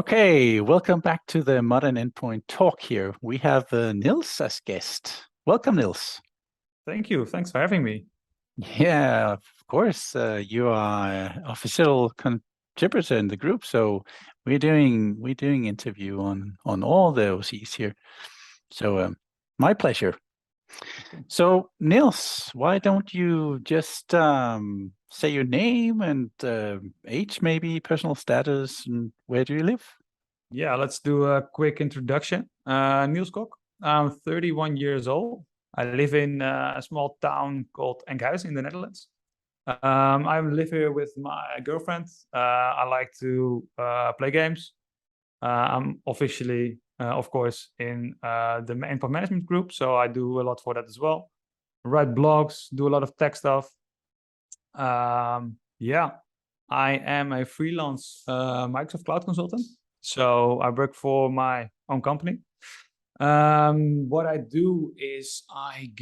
Okay, welcome back to the Modern Endpoint Talk here. We have Niels as guest. Welcome, Niels. Thank you. Thanks for having me. Yeah, of course. You are official contributor in the group, so we're doing interview on all the OCs here. So my pleasure. So Niels, why don't you just say your name and age, maybe personal status, and where do you live? Yeah, let's do a quick introduction. Niels Kok. I'm 31 years old. I live in a small town called Enkhuizen in the Netherlands. I live here with my girlfriend. I like to play games. I'm officially, of course, in the endpoint management group, so I do a lot for that as well. Write blogs, do a lot of tech stuff. Yeah, I am a freelance Microsoft Cloud consultant. So I work for my own company. What I do is I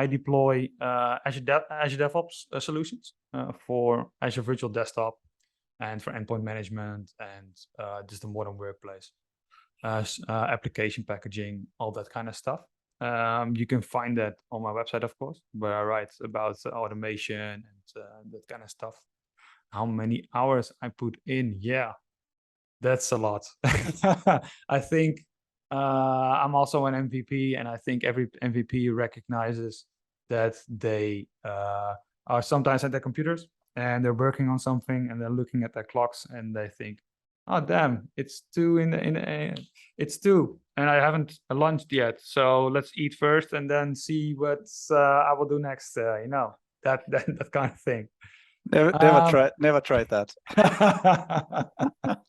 deploy Azure DevOps solutions for Azure Virtual Desktop and for endpoint management and just the modern workplace, application packaging, all that kind of stuff. You can find that on my website, of course, where I write about automation and that kind of stuff. How many hours I put in? Yeah, that's a lot. I think I'm also an MVP, and I think every MVP recognizes that they are sometimes at their computers and they're working on something and they're looking at their clocks and they think, "Oh, damn, it's two it's two, and I haven't lunched yet. So let's eat first and then see what I will do next." That kind of thing. Never tried that.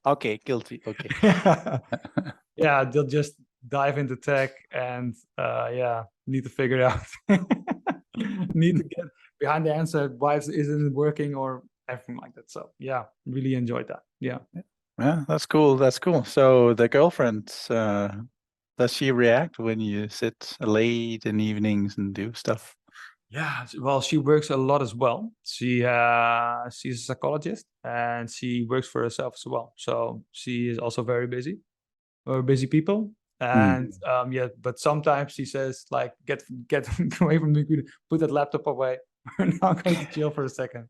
Okay, guilty. Okay. Yeah, they'll just dive into tech and need to figure it out. Need to get behind the answer why it isn't working or everything like that. So yeah, really enjoyed that. Yeah. Yeah, that's cool. That's cool. So the girlfriend, does she react when you sit late in evenings and do stuff? Yeah, well, she works a lot as well. She's a psychologist and she works for herself as well. So she is also very busy. We're busy people. And but sometimes she says like, get away from the computer, put that laptop away. We're not going to chill for a second.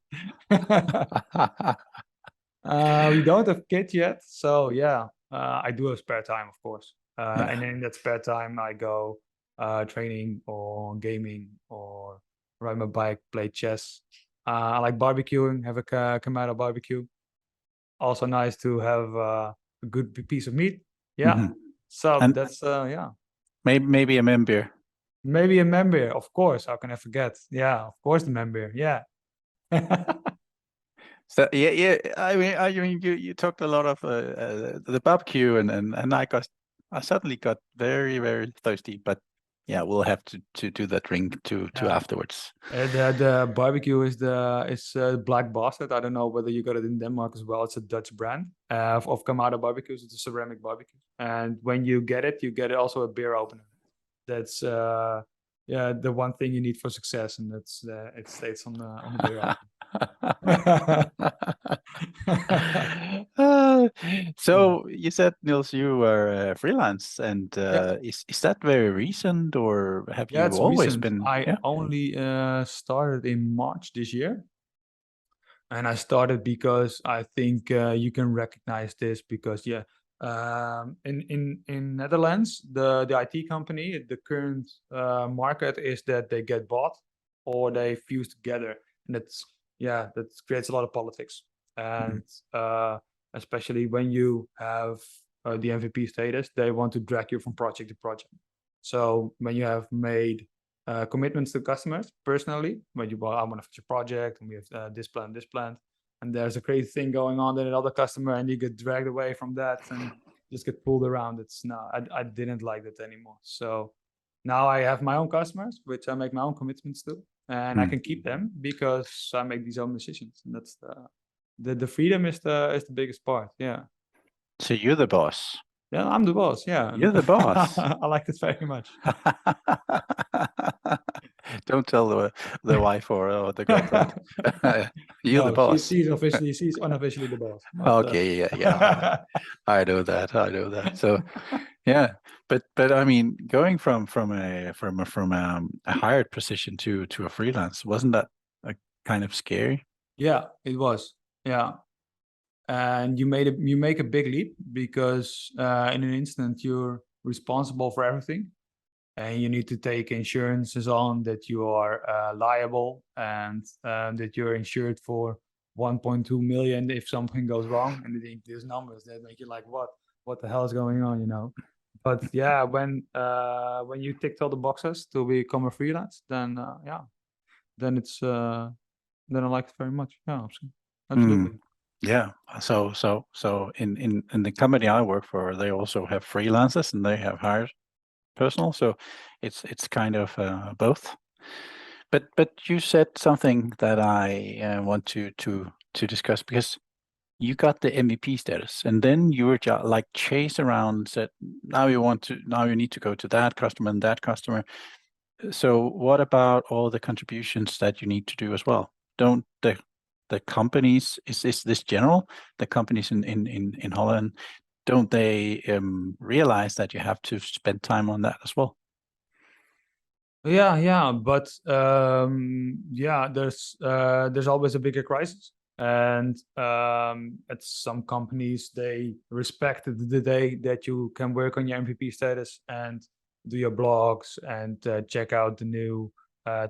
We don't have kids yet, so yeah, I do have spare time, of course. And in that spare time, I go training or gaming or ride my bike, play chess. I like barbecuing, have a Kamado barbecue. Also nice to have a good piece of meat. Yeah. So And that's yeah. maybe a member. Maybe a member, of course. How can I forget? Yeah, of course the member. Yeah. So yeah. I mean, you talked a lot of the barbecue, and I suddenly got very thirsty. But yeah, we'll have to do that drink to afterwards. The barbecue is Black Bastard. I don't know whether you got it in Denmark as well. It's a Dutch brand of Kamado barbecues. It's a ceramic barbecue, and when you get it also a beer opener. That's the one thing you need for success, and that's it states on the beer opener. So you said, Niels, you were freelance, and Yeah. is that very recent, or have Yeah, you it's always recent. been? I Yeah. only started in March this year. And I started because I think you can recognize this because in Netherlands the IT company, the current market is that they get bought or they fuse together, and that creates a lot of politics, and especially when you have the MVP status, they want to drag you from project to project. So when you have made commitments to customers personally, when you, I want to fix a project and we have this plan, and there's a crazy thing going on in another customer and you get dragged away from that and just get pulled around. I didn't like that anymore. So now I have my own customers, which I make my own commitments to, and I can keep them because I make these own decisions. And that's the freedom is the biggest part. Yeah. So you're the boss. Yeah, I'm the boss. Yeah. You're the boss. I like this very much. Don't tell the wife or the girlfriend. You the No, boss. she's unofficially the boss. But, Okay, yeah. I know that. I know that. So yeah, but I mean, going from a hired position to a freelance, wasn't that kind of scary? yeah, it was. Yeah. And you make a big leap because in an instant you're responsible for everything, and you need to take insurances on that you are liable, and that you're insured for 1.2 million if something goes wrong. And these numbers that make you like, what the hell is going on, you know? But yeah, when you ticked all the boxes to become a freelance, then yeah, then it's then I like it very much. Yeah, Mm, absolutely. yeah. So in the company I work for, they also have freelancers and they have hired personal. So it's kind of both. But you said something that I want to discuss because you got the MVP status, and then you were just like chase around, said, now you need to go to that customer and that customer. So what about all the contributions that you need to do as well? Don't the companies, is this general? The companies in Holland, don't they realize that you have to spend time on that as well? Yeah, but yeah, there's always a bigger crisis, and at some companies they respect the day that you can work on your MVP status and do your blogs and check out the new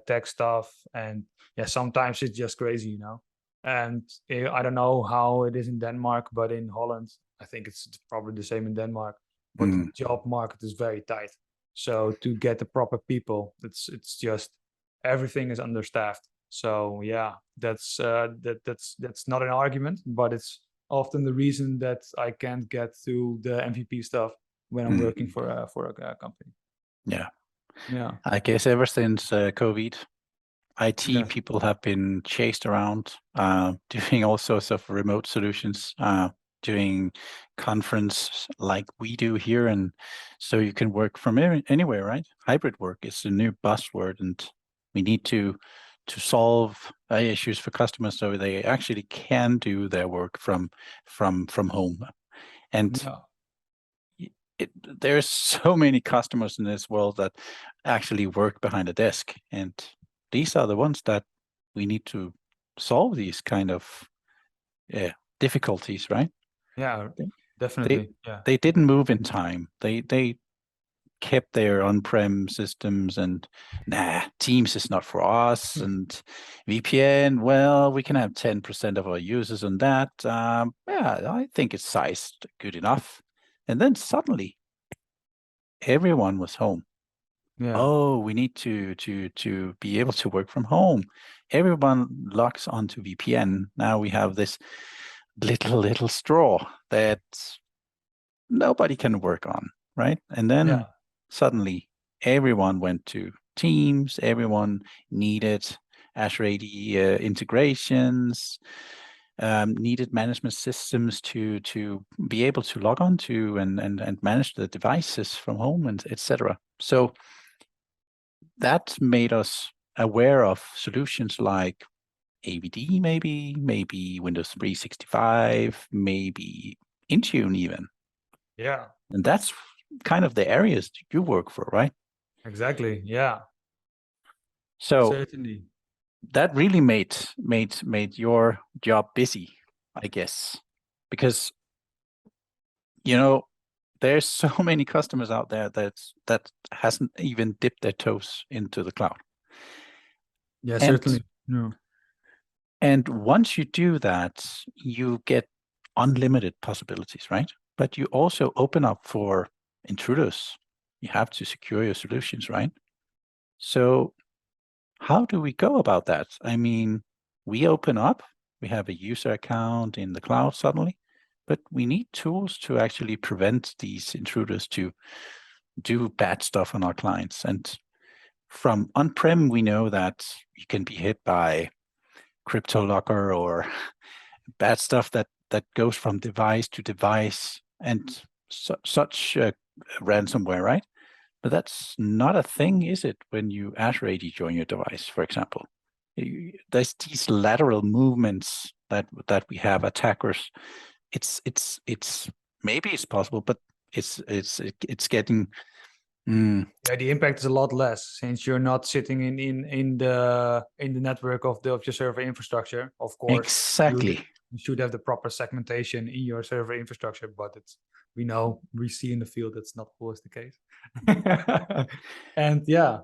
tech stuff, and yeah, sometimes it's just crazy, you know. And I don't know how it is in Denmark, but in Holland, I think it's probably the same in Denmark. But the Mm, job market is very tight, so to get the proper people, it's just everything is understaffed. So yeah, that's not an argument, but it's often the reason that I can't get through the MVP stuff when I'm working mm, for a company. yeah. Yeah. I guess ever since COVID, IT Yes. people have been chased around, doing all sorts of remote solutions, doing conference like we do here, and so you can work from anywhere, right? Hybrid work is the new buzzword, and we need to solve issues for customers so they actually can do their work from home. And Yeah. there's so many customers in this world that actually work behind a desk, and these are the ones that we need to solve these kind of difficulties, right? Yeah. They they Definitely. Yeah. they didn't move in time. They kept their on-prem systems and Teams is not for us, and VPN, well, we can have 10% of our users on that. Yeah, I think it's sized good enough. And then suddenly everyone was home. Yeah. Oh, we need to be able to work from home. Everyone logs onto VPN. Now we have this little straw that nobody can work on, right? And then Yeah. suddenly everyone went to Teams. Everyone needed Azure AD integrations, needed management systems to be able to log on to and manage the devices from home and etc. So that made us aware of solutions like AVD, maybe Windows 365, maybe Intune even. Yeah. And that's kind of the areas you work for, right? Exactly. Yeah. So Certainly. that really made your job busy, I guess, because you know there's so many customers out there that hasn't even dipped their toes into the cloud. Yeah. And Certainly. No. And once you do that, you get unlimited possibilities, right? But you also open up for intruders. You have to secure your solutions, right? So how do we go about that? I mean, we open up, we have a user account in the cloud suddenly, but we need tools to actually prevent these intruders to do bad stuff on our clients. And from on-prem, we know that you can be hit by crypto locker or bad stuff that goes from device to device and such ransomware, right? But that's not a thing, is it, when you Azure AD join your device, for example? there's these lateral movements that we have attackers. It's maybe it's possible, but it's getting. Yeah, the impact is a lot less since you're not sitting in the network of your server infrastructure. Of course, Exactly. you should have the proper segmentation in your server infrastructure, but we see in the field that's not always the case. And yeah,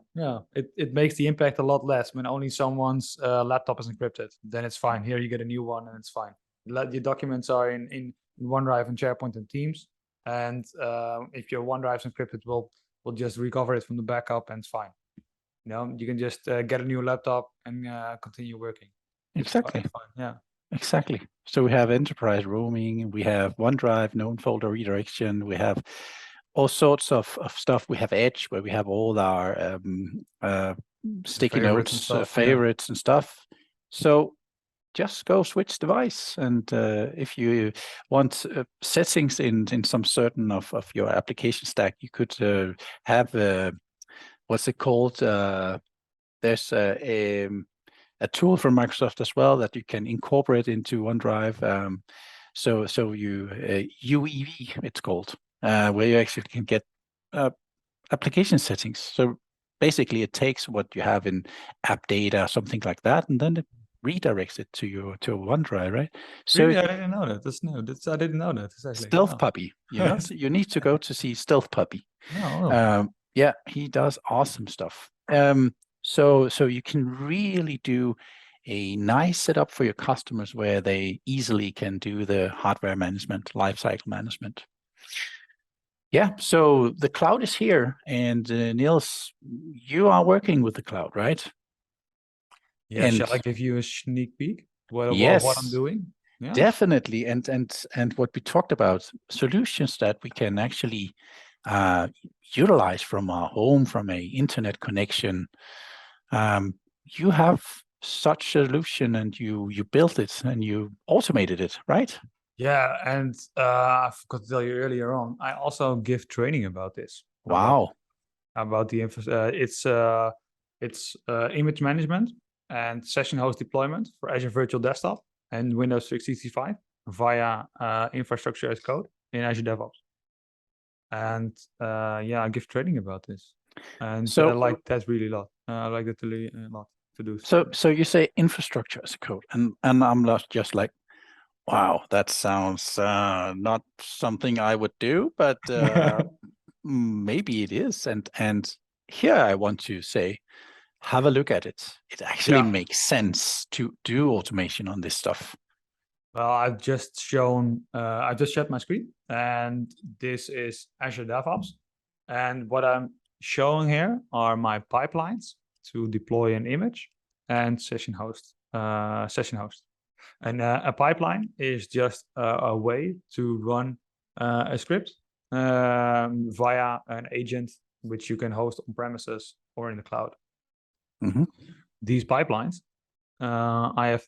it makes the impact a lot less when only someone's laptop is encrypted. Then it's fine. Here you get a new one and it's fine. Your documents are in OneDrive and SharePoint and Teams. And if your OneDrive's encrypted, we'll just recover it from the backup and it's fine. You can just get a new laptop and continue working. Exactly. It's fine. Yeah. Exactly. So we have enterprise roaming, we have OneDrive, known folder redirection, we have all sorts of stuff. We have Edge, where we have all our sticky favorites and notes, stuff, favorites and stuff. So just go switch device. And if you want settings in some certain of your application stack, you could have, what's it called? There's a tool from Microsoft as well that you can incorporate into OneDrive. So you UEV, it's called, where you actually can get application settings. So basically, it takes what you have in app data, something like that, and then it redirects it to OneDrive, right? So really, I didn't know that. That's new. I didn't know that. Exactly. Stealth Puppy, so you need to go to see Stealth Puppy. Oh. Yeah, he does awesome stuff. So you can really do a nice setup for your customers where they easily can do the hardware management, lifecycle management. Yeah, so the cloud is here, and Niels, you are working with the cloud, right? Yeah, shall I give you a sneak peek? What I'm doing? Yeah. Definitely. And what we talked about, solutions that we can actually utilize from our home, from a internet connection. You have such solution, and you built it and you automated it, right? Yeah, and I forgot to tell you earlier on, I also give training about this. Wow. About the it's image management and session host deployment for Azure Virtual Desktop and Windows 365 via infrastructure as code in Azure DevOps. And I give training about this, and so I like that really a lot. I like that a lot to do. So you say infrastructure as a code, and I'm just like, wow, that sounds not something I would do, but maybe it is. And here I want to say, have a look at it. It actually makes sense to do automation on this stuff. Well, I've just shared my screen, and this is Azure DevOps. And what I'm showing here are my pipelines to deploy an image and session host. And a pipeline is just a way to run a script via an agent, which you can host on premises or in the cloud. Mm-hmm. These pipelines, I have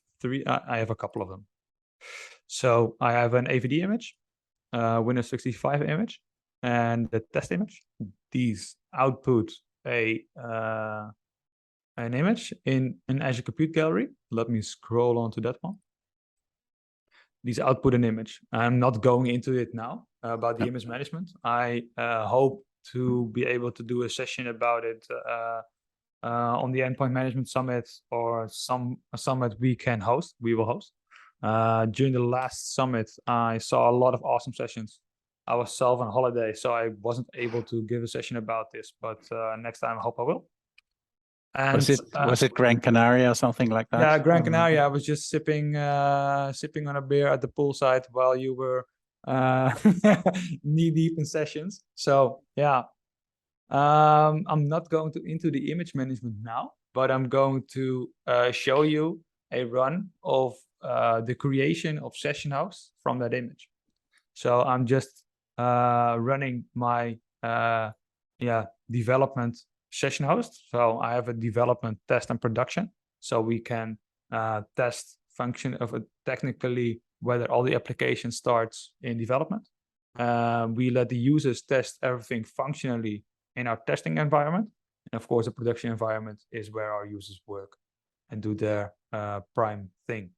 I have a couple of them. So I have an AVD image, Windows 65 image, and the test image. These output an image in an Azure Compute Gallery. Let me scroll on to that one. These output an image. I'm not going into it now about the image management. I hope to be able to do a session about it on the Endpoint Management Summit or a summit we will host. During the last summit, I saw a lot of awesome sessions. I was self on holiday, so I wasn't able to give a session about this, but next time I hope I will. And was it Gran Canaria or something like that? Yeah, Gran Canaria. I was just sipping on a beer at the poolside while you were knee deep in sessions. So yeah, I'm not going into the image management now, but I'm going to show you a run of the creation of session hosts from that image. So I'm just running my development session host. So I have a development, test, and production. So we can test function of technically whether all the application starts in development. We let the users test everything functionally in our testing environment. And of course, the production environment is where our users work. and do their prime thing.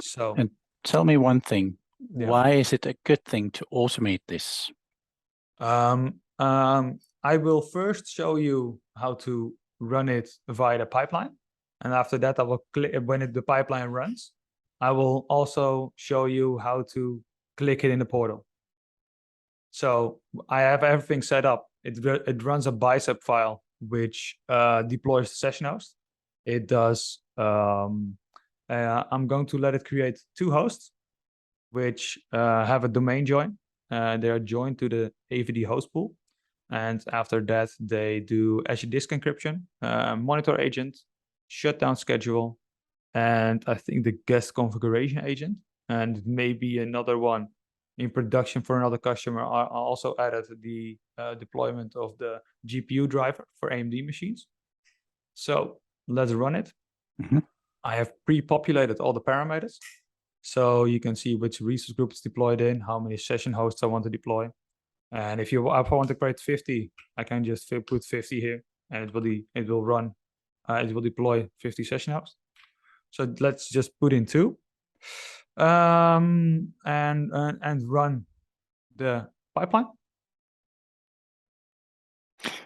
So, And tell me one thing. yeah. Why is it a good thing to automate this? I will first show you how to run it via the pipeline. And after that, I will click when the pipeline runs. I will also show you how to click it in the portal. So I have everything set up. It runs a bicep file, which deploys the session host. It does. I'm going to let it create 2 hosts, which have a domain join. They are joined to the AVD host pool. And after that, they do Azure Disk Encryption, monitor agent, shutdown schedule, and I think the guest configuration agent, and maybe another one in production for another customer. I also added the deployment of the GPU driver for AMD machines. So let's run it. Mm-hmm. I have pre-populated all the parameters. So you can see which resource group is deployed in, how many session hosts I want to deploy. And if I want to create 50, I can just put 50 here, and it will run. It will deploy 50 session hosts. So let's just put in 2, and run the pipeline.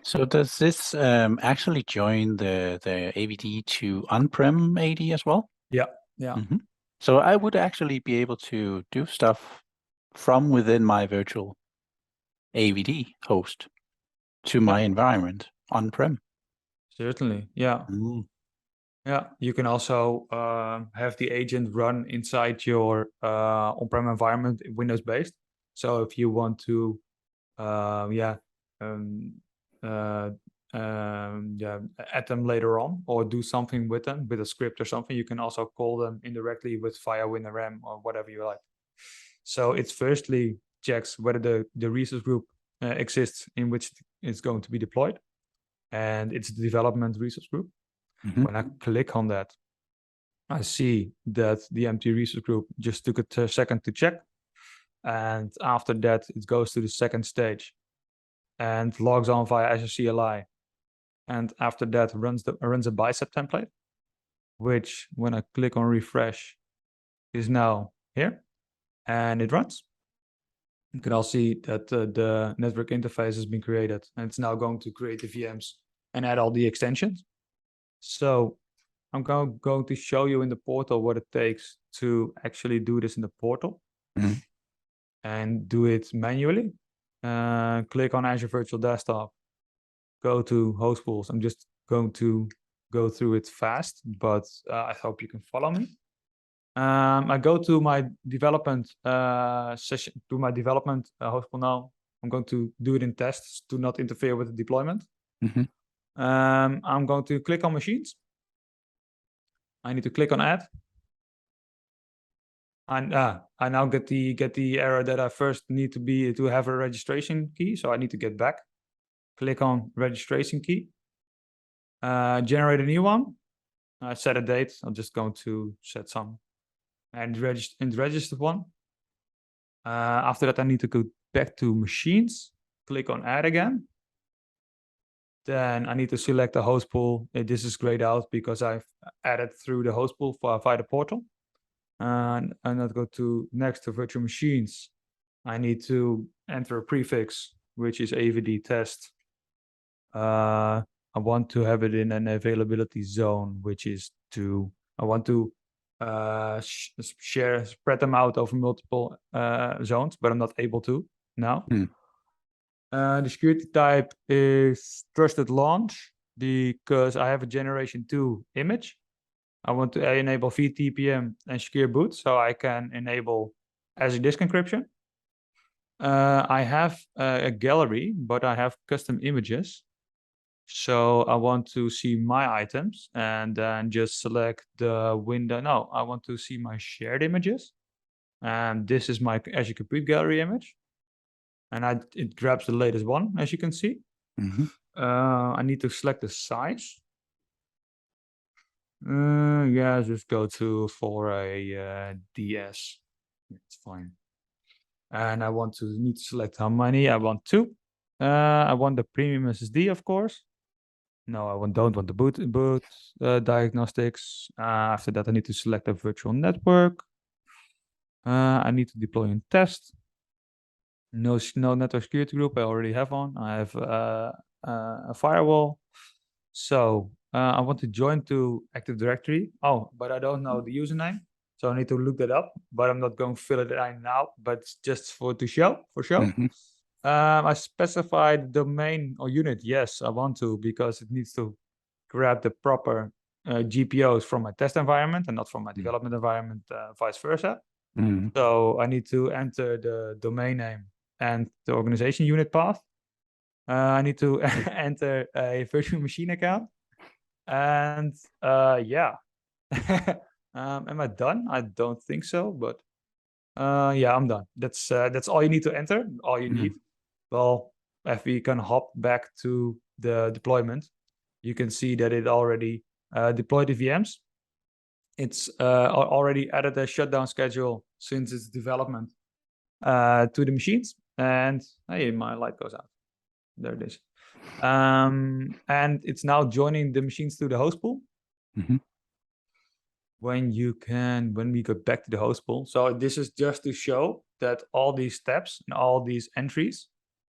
So does this actually join the AVD to on-prem AD as well? Yeah. Mm-hmm. So I would actually be able to do stuff from within my virtual AVD host to my environment on-prem. Certainly. Yeah. Mm. Yeah. You can also have the agent run inside your on-prem environment, Windows based. So if you want to, add them later on or do something with them with a script or something, you can also call them indirectly via WinRM or whatever you like. So it's firstly checks whether the resource group exists in which it's going to be deployed, and it's the development resource group. Mm-hmm. When I click on that, I see that the empty resource group just took a second to check. And after that, it goes to the second stage and logs on via Azure CLI. And after that, runs a bicep template, which when I click on refresh is now here, and it runs. You can all see that the network interface has been created, and it's now going to create the VMs and add all the extensions. So I'm going to show you in the portal what it takes to actually do this in the portal. Mm-hmm. And do it manually. Click on Azure Virtual Desktop, go to host pools. I'm just going to go through it fast, but I hope you can follow me. I go to my development session, to my development host pool now. I'm going to do it in tests to not interfere with the deployment. Mm-hmm. I'm going to click on machines. I need to click on add. And I now get the error that I first need to have a registration key. So I need to get back. Click on registration key. Generate a new one. Set a date. I'm just going to set some and registered one. After that, I need to go back to machines. Click on add again. Then I need to select the host pool. This is grayed out because I've added through the host pool via the portal. And I'll go to next to virtual machines. I need to enter a prefix, which is AVD test. I want to have it in an availability zone, which is 2. I want to spread them out over multiple zones, but I'm not able to now. The security type is trusted launch because I have a generation 2 image. I want to enable VTPM and secure boot so I can enable Azure Disk Encryption. I have a gallery, but I have custom images. So I want to see my items and then just select the window. No, I want to see my shared images. And this is my Azure Compute Gallery image. And it grabs the latest one, as you can see. Mm-hmm. I need to select the size. Just go for a DS. It's fine. And I need to select how many. I want 2. I want the premium SSD, of course. No, don't want the boot diagnostics. After that, I need to select a virtual network. I need to deploy and test. No network security group. I already have one. I have a firewall. So I want to join to Active Directory. Oh, but I don't know the username. So I need to look that up, but I'm not going to fill it in now, but just for show. Mhm. I specified domain or unit. Yes, I want to, because it needs to grab the proper GPOs from my test environment and not from my development environment, vice versa. Mhm. So I need to enter the domain name and the organization unit path. I need to enter a virtual machine account. And yeah. Am I done? I don't think so, but yeah, I'm done. That's all you need to enter, all you need. Mhm. Well, if we can hop back to the deployment, you can see that it already deployed the VMs. It's already added a shutdown schedule since its development to the machines. And hey, my light goes out. There it is. And it's now joining the machines to the host pool. Mhm. When we go back to the host pool. So this is just to show that all these steps and all these entries,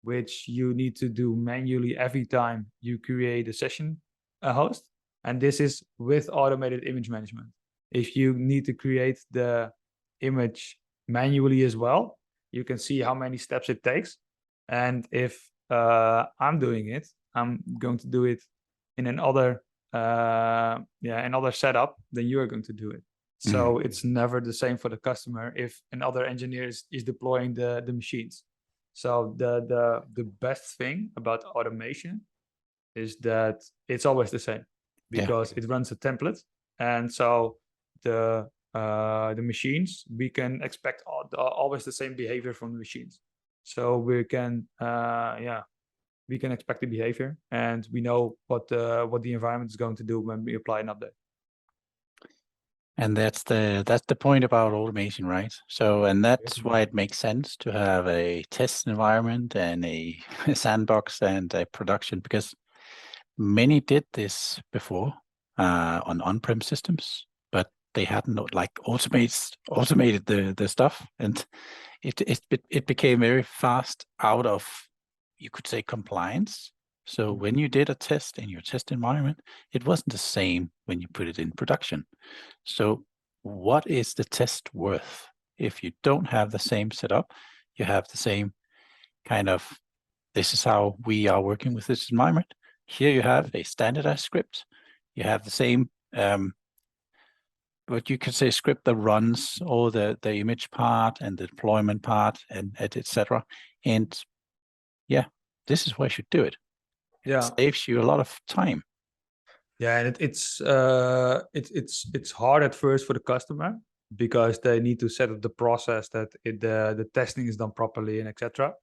which you need to do manually every time you create a session, a host, and this is with automated image management. If you need to create the image manually as well, you can see how many steps it takes. And if I'm doing it, I'm going to do it in another another setup, then you are going to do it. So Mhm. it's never the same for the customer if another engineer is deploying the machines. So the best thing about automation is that it's always the same, Yeah. because it runs a template, and so the machines, we can expect always the same behavior from the machines. So we can we can expect the behavior, and we know what the environment is going to do when we apply an update. And that's the point about automation, right? So, and that's why it makes sense to have a test environment and a sandbox and a production, because many did this before on on-prem systems, but they hadn't like automated the stuff, and it became very fast out of, you could say, compliance. So when you did a test in your test environment, it wasn't the same when you put it in production. So what is the test worth if you don't have the same setup? You have the same kind of, this is how we are working with this environment. Here you have a standardized script. You have the same, what you could say, script that runs all the image part and the deployment part and etc. And yeah, this is why you should do it. It Yeah, saves you a lot of time. yeah, and it's hard at first for the customer, because they need to set up the process that the testing is done properly and etc.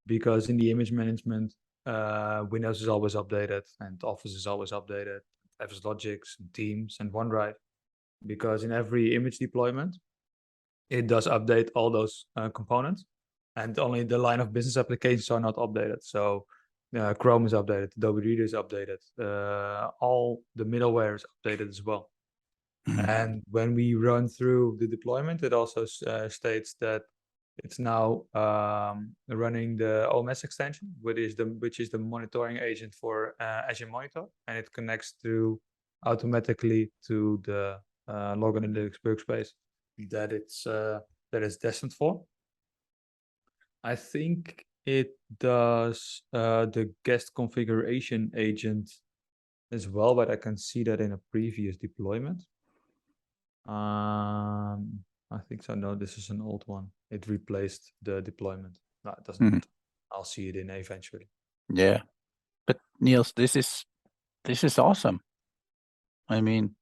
Because in the image management, Windows is always updated and Office is always updated, FS Logics and Teams and OneDrive, because in every image deployment, it does update all those components, and only the line of business applications are not updated. So Chrome is updated, Adobe Reader is updated, all the middleware is updated as well. And when we run through the deployment, it also states that it's now running the OMS extension, which is the monitoring agent for Azure Monitor, and it connects through automatically to the Log Analytics workspace that it's destined for. I think it does the guest configuration agent as well, but I can see that in a previous deployment. I think so. No, this is an old one. It replaced the deployment. No, it doesn't matter. I'll see it in eventually. Yeah, but Niels, this is awesome. I mean,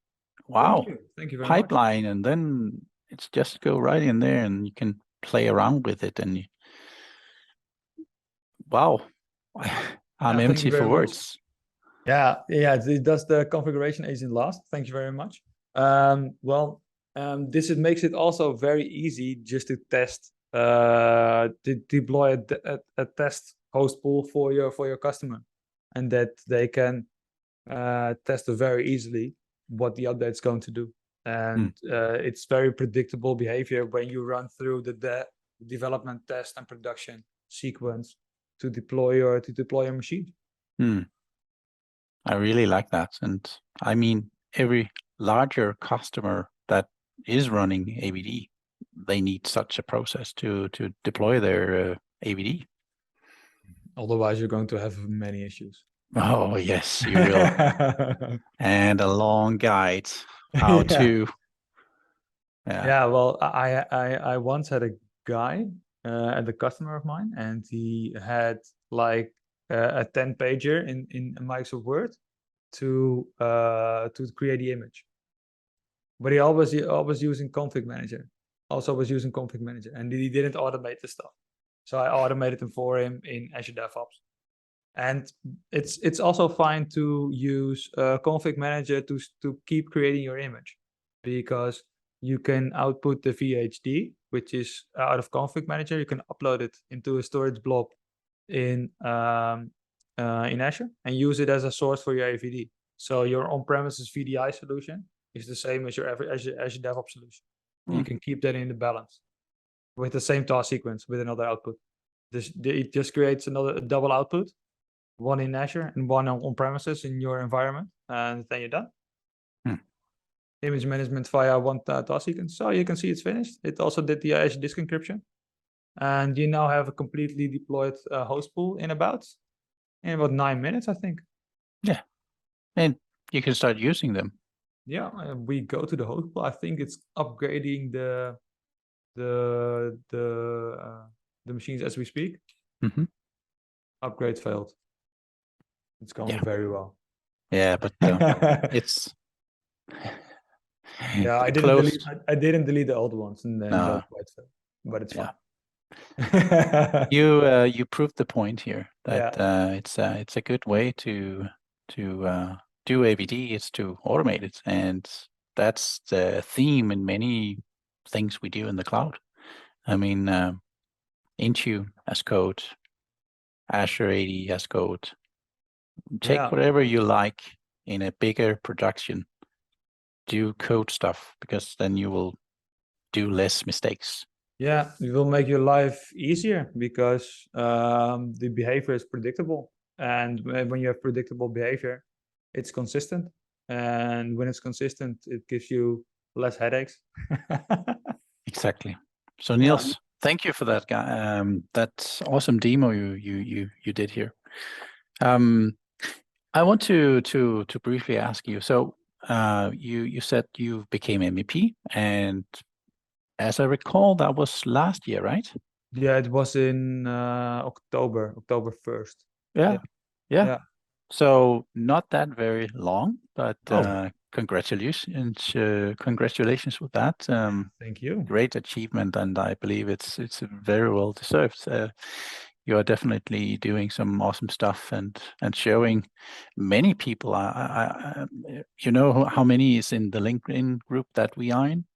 wow, Thank you very much. pipeline, and then it's just go right in there, and you can play around with it, and wow, I'm Yeah, thank empty you for very much. words. Yeah, it does the configuration agent last. Thank you very much. This makes it also very easy just to test, to deploy a test host pool for your customer, and that they can test very easily what the update's going to do. And it's very predictable behavior when you run through the development, test, and production sequence to deploy your machine. I really like that. And I mean, every larger customer that is running AVD, they need such a process to deploy their AVD. Otherwise, you're going to have many issues. Oh, yes, you will. And a long guide how to. Yeah, well, I once had a guy at the customer of mine, and he had like a 10-pager in Microsoft Word to create the image. But he always using config manager. Also was using config manager, and he didn't automate the stuff. So I automated them for him in Azure DevOps. And it's also fine to use config manager to keep creating your image, because you can output the VHD, which is out of config manager. You can upload it into a storage blob in Azure and use it as a source for your AVD. So your on-premises VDI solution is the same as your Azure DevOps solution. You can keep that in the balance with the same task sequence with another output. It just creates another double output, one in Azure and one on premises in your environment, and then you're done. Image management via one task sequence. So you can see it's finished. It also did the Azure disk encryption. And you now have a completely deployed host pool in about 9 minutes, I think. Yeah. And you can start using them. Yeah, we go to the host pool. I think it's upgrading the machines as we speak. Upgrade failed. It's going very well. Yeah, but it's yeah. I didn't delete the old ones, and then the upgrade failed. But it's fine. You proved the point here that it's a good way to do AVD is to automate it, and that's the theme in many things we do in the cloud. I mean, Intune as code, Azure AD as code. Take whatever you like in a bigger production. Do code stuff, because then you will do less mistakes. Yeah, it will make your life easier because the behavior is predictable. And when you have predictable behavior, it's consistent. And when it's consistent, it gives you less headaches. Exactly. So Niels, thank you for that guy. That awesome demo you did here. I want to briefly ask you. So you said you became MVP, and as I recall, that was last year, right? Yeah, it was in October 1st. Yeah. So not that very long, but congratulations with that. Thank you. Great achievement, and I believe it's very well deserved. You are definitely doing some awesome stuff and showing many people. You know how many is in the LinkedIn group that we are in?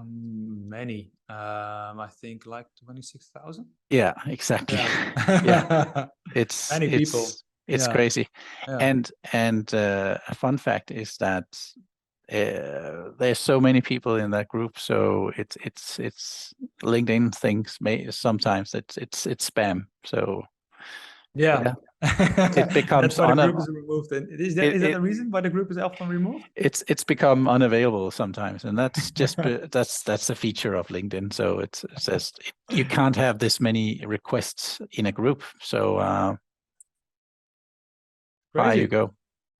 Many. I think like 26,000. Yeah, exactly. Yeah, it's many people. It's crazy. And a fun fact is that there's so many people in that group, so it's LinkedIn things sometimes it's spam. So it becomes that's why the group is removed. And is that the reason why the group is often removed? It's become unavailable sometimes, and that's just that's a feature of LinkedIn. So it says you can't have this many requests in a group. So there you go.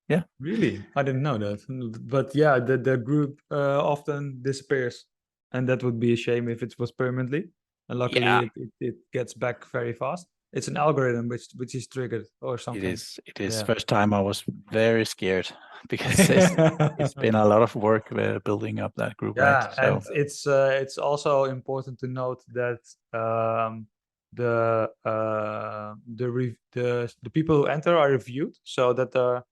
Yeah. Really? I didn't know that. But yeah, the group often disappears. And that would be a shame if it was permanently. And luckily it gets back very fast. It's an algorithm which is triggered or something. It is. First time I was very scared because it's been a lot of work building up that group. Yeah, right? So. And it's also important to note that the people who enter are reviewed, so that the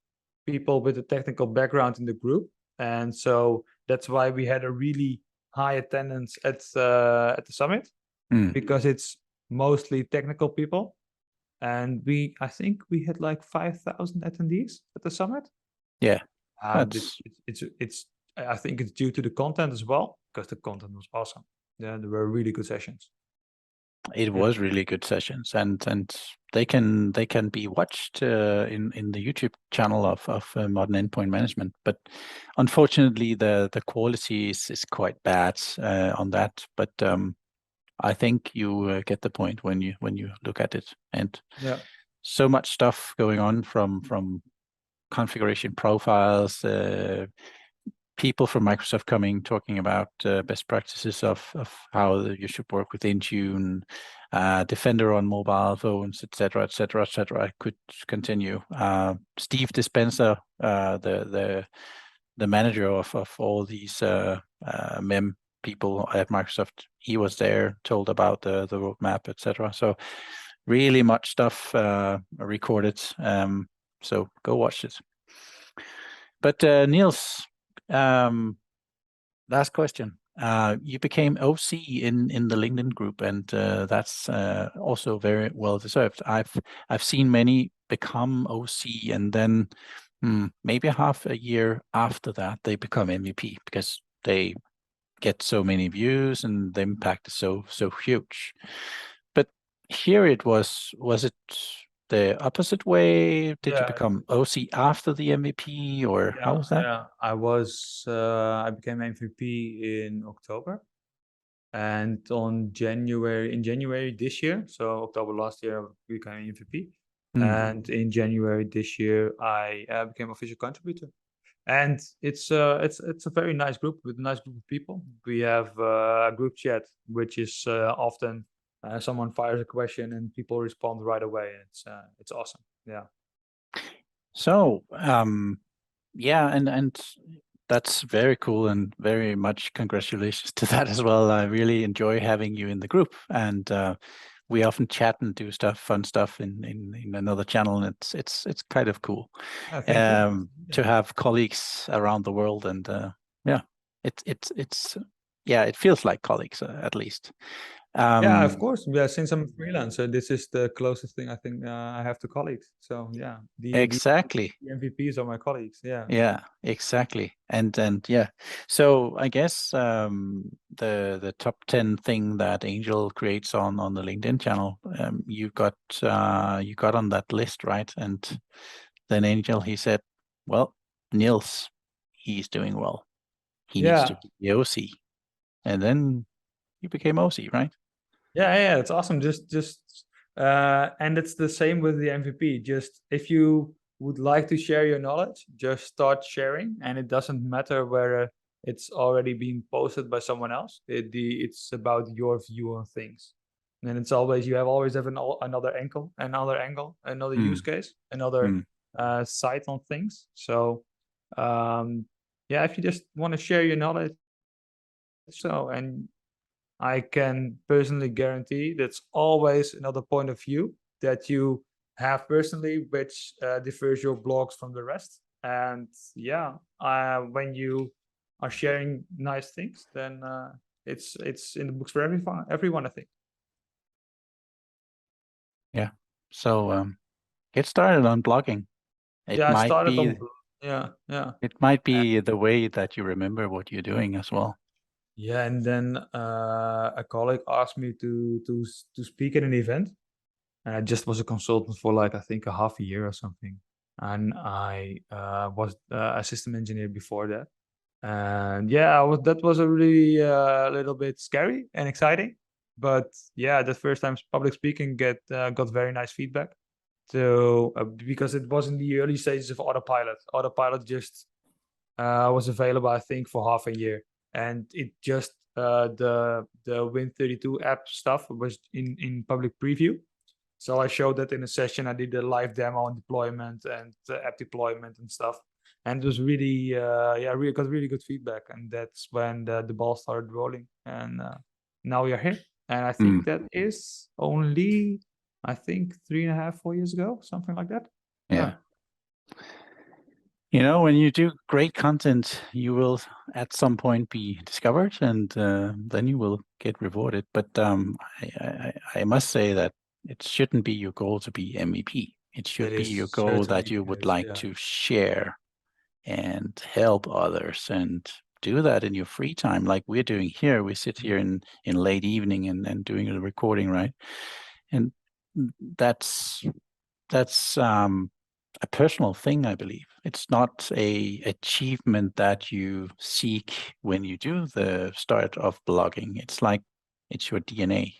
people with a technical background in the group, and so that's why we had a really high attendance at the summit, because it's mostly technical people, and I think we had like 5,000 attendees at the summit. Yeah, And that's it's I think it's due to the content as well, because the content was awesome. Yeah, there were really good sessions. it Yeah. was really good sessions, and they can be watched in the YouTube channel of Modern Endpoint Management. But unfortunately, the quality is quite bad on that. But I think you get the point when you look at it, and Yeah. so much stuff going on from configuration profiles, people from Microsoft coming talking about best practices of how you should work with Intune, Defender on mobile phones, etc., etc., etc. I could continue. Steve Dispenser, the manager of all these MEM people at Microsoft, he was there, told about the roadmap, etc. So really much stuff recorded. So go watch it. But Niels, last question. You became OC in the LinkedIn group, and that's also very well deserved. I've seen many become OC, and then maybe half a year after that they become MVP because they get so many views and the impact is so huge. But here it was it the opposite way? Did you Yeah. become OC after the MVP, or how Yeah. was that? Yeah. I became MVP in October. And in January this year, so October last year, I became MVP. Mm. And in January this year, I became official contributor. And it's a very nice group with a nice group of people. We have a group chat, which is often someone fires a question and people respond right away. It's awesome. Yeah. So, yeah, and that's very cool, and very much congratulations to that as well. I really enjoy having you in the group, and we often chat and do fun stuff in another channel, and it's kind of cool Thank you. to Yeah. have colleagues around the world, and yeah, it's yeah, it feels like colleagues at least. Yeah, of Um, course. Yeah, since I'm a freelancer, this is the closest thing I think I have to colleagues. So yeah, the exactly. MVPs are my colleagues. Yeah. Yeah, exactly. And yeah. So I guess the top 10 thing that Angel creates on the LinkedIn channel, you got on that list, right? And then Angel, he said, well, Niels, he's doing well. He needs to Yeah. be the OC. And then you became OC, right? Yeah, it's awesome. And it's the same with the MVP. Just if you would like to share your knowledge, just start sharing, and it doesn't matter whether it's already been posted by someone else. It's about your view on things, and it's always you always have another angle, another use Mm, case, another mm, site on things. So, um, yeah, if you just want to share your knowledge, and I can personally guarantee that's always another point of view that you have personally, which differs your blogs from the rest. And yeah, when you are sharing nice things, then it's in the books for everyone, I think. yeah. So get started on blogging. It Yeah, I might started be on. Yeah, yeah. it might be the way that you remember what you're doing as well. Yeah, and then a colleague asked me to speak at an event, and I just was a consultant for like I think a half a year or something. And I was a system engineer before that. And yeah, that was a really little bit scary and exciting. But yeah, the first time public speaking got very nice feedback. So because it was in the early stages of autopilot. Autopilot just was available, I think, for half a year, and it just the Win32 app stuff was in public preview. So I showed that in a session. I did a live demo on deployment and app deployment and stuff, and it was really really got really good feedback, and that's when the ball started rolling, and now we are here. And I think Mm, that is only I think 3.5 4 years ago, something like that. Yeah. yeah. You know, when you do great content, you will at some point be discovered, and then you will get rewarded. But I must say that it shouldn't be your goal to be MVP. It should It be is your goal that certainly you the would case, like yeah. to share and help others and do that in your free time, like we're doing here. We sit here in late evening and doing a recording, right? And that's a personal thing, I believe. It's not a achievement that you seek when you do the start of blogging. It's like it's your DNA.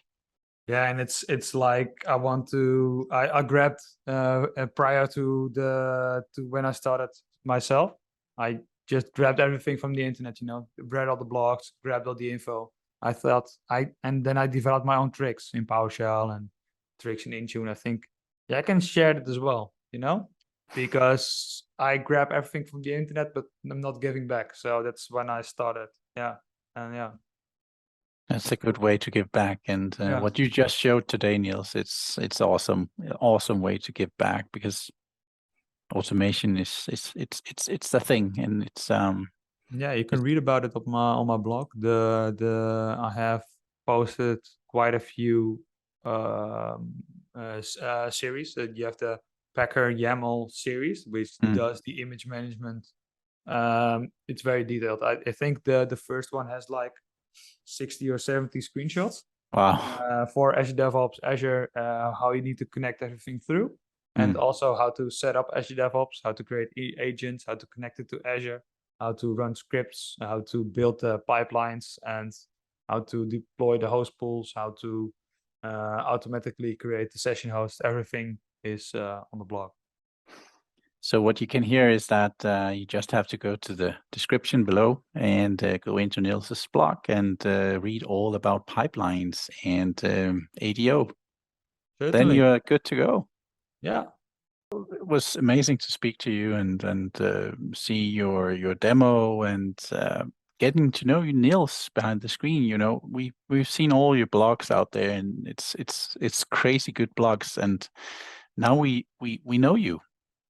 Yeah, and it's like I grabbed prior to when I started myself, I just grabbed everything from the internet, read all the blogs, grabbed all the info. I thought and then I developed my own tricks in PowerShell and tricks in Intune. I think, yeah, I can share it as well, because I grab everything from the internet, but I'm not giving back. So that's when I started. Yeah. And yeah. That's a good way to give back. And Yeah. what you just showed today, Niels, it's awesome, awesome way to give back, because automation is it's the thing, and it's Yeah, you can read about it on my blog. I have posted quite a few series. You have the Packer YAML series, which does the image management. It's very detailed. I think the first one has like 60 or 70 screenshots. Wow. For Azure DevOps, Azure, how you need to connect everything through, and also how to set up Azure DevOps, how to create agents, how to connect it to Azure, how to run scripts, how to build pipelines, and how to deploy the host pools, how to automatically create the session host. Everything is on the blog. So what you can hear is that you just have to go to the description below and go into Niels's blog and read all about pipelines and ADO. Then Certainly. you're good to go. Yeah. It was amazing to speak to you and see your demo and getting to know you, Niels, behind the screen. We've seen all your blogs out there, and it's crazy good blogs. And now we know you.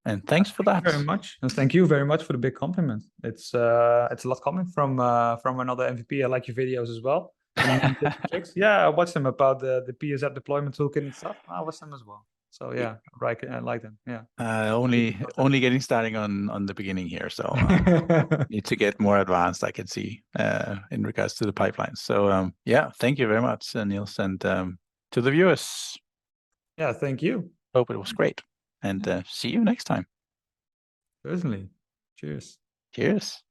And thanks for Thank you that. very much. And thank you very much for the big compliment. It's a lot coming from another MVP. I like your videos as well. Some neat tips and tricks. Yeah, I watched them about the PSF deployment toolkit and stuff. I watched them as well. So yeah, right, I like them. Yeah. Only getting starting on the beginning here, so need to get more advanced. I can see in regards to the pipelines. So yeah, thank you very much, Niels, and to the viewers. Yeah, thank you. Hope it was great, and see you next time. Certainly. Cheers. Cheers.